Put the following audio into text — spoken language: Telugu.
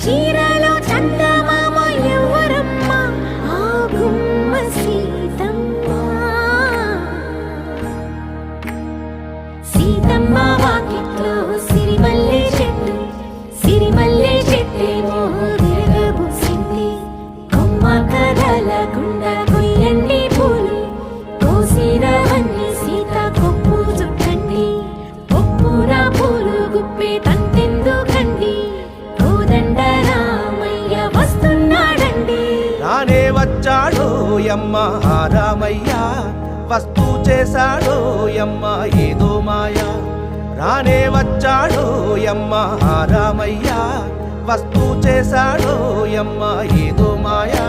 చీరలో చందమామ ఎవరమ్మ ఆ గుమ్మ సీతమ్మ సీతమ్మ వాకిట్లో సిరిమల్లె చెట్టు సిరిమల్లె చెట్టేమో విరగబూసింది కొమ్మ కదలకుండా కొయ్యండి పూలు కోసిరవన్నీ సీత కొప్పు చుట్టండి ఒప్పున పూలు గుప్పే తంతెందుకండి కోదండ రామయ్య వస్తున్నాడండి రానే వచ్చాడో యమ్మ ఆ రామయ్య వస్తూ చేశాడో యమ్మ ఏదో మాయా రానే వచ్చాడో యమ్మ ఆ రామయ్య వస్తూ చేశాడో యమ్మ ఏదో మాయా